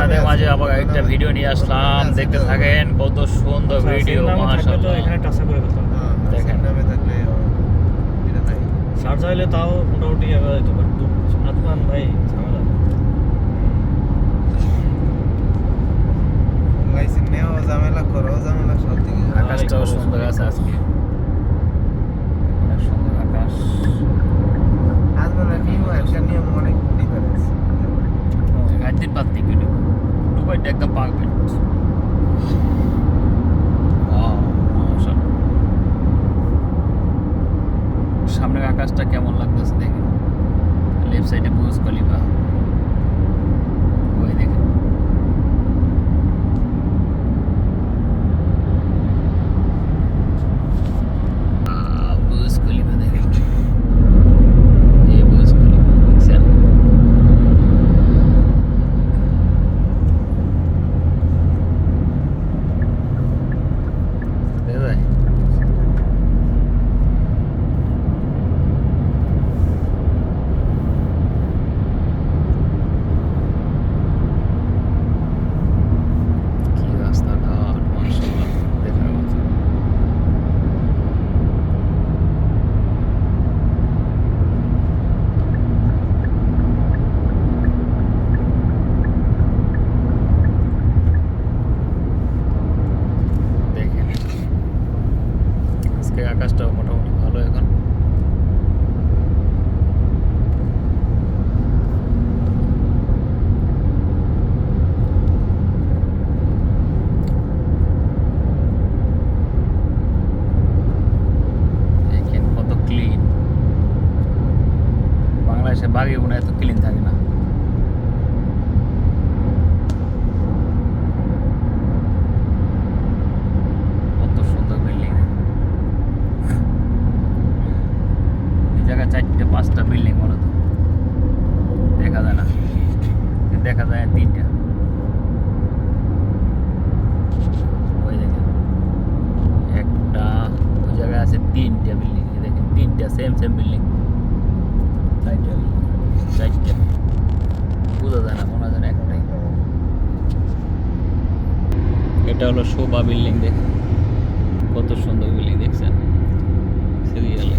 তাদের মাঝে আবার একটা ভিডিও নিয়ে আসলাম, দেখতে থাকেন কত সুন্দর ভিডিও। মাশাআল্লাহ, এখানে টাচা করে ফেলতে হবে। দেখেন নামে থাকলে এটা নাই শারজা হইলে তাও মোটামুটি এবার যেতে পারে। তো আদমান ভাই ঝামেলা। লাইসেন্স নেওয়া ঝামেলা, করো ঝামেলা, সব দিকে আকাশটাও সুন্দর আছে আজকে, অনেক সুন্দর আকাশ। আজ মানে নিয়ম একটা নিয়ম অনেক ডিফারেন্স। একদিন বাদ থেকে দুবাইটা একদম পারফেক্ট। সামনের আকাশটা কেমন লাগতেছে দেখেন, লেফট সাইডে বুর্জ খলিফা, ওই দেখেন। বুর্জ খলিফা দেখেন, এই বুর্জ খলিফা দেখছেন? দেখা যায়? কি রাস্তাঘাট, মাশাআল্লাহ, দেখার মতো। দেখেন আজকে আকাশটাও মোটামুটি ভালো এখন। দেখেন কত ক্লিন। বাংলাদেশে বাড়ি মনে এত ক্লিন থাকে না। কত সুন্দর বিল্ডিং, এই জায়গায় 4টে 5টা বিল্ডিং মূলত দেখা যায় না, দেখা যায় 3টা। ওই দেখেন একটা, ওই জায়গায় আছে 3টা বিল্ডিং, দেখেন 3টা সেম বিল্ডিং, 4টা বোঝা যায় না, মনে হয় একটাই। এটা হলো শোভা বিল্ডিং, দেখেন কত সুন্দর বিল্ডিং, দেখছেন সিরিয়ালে।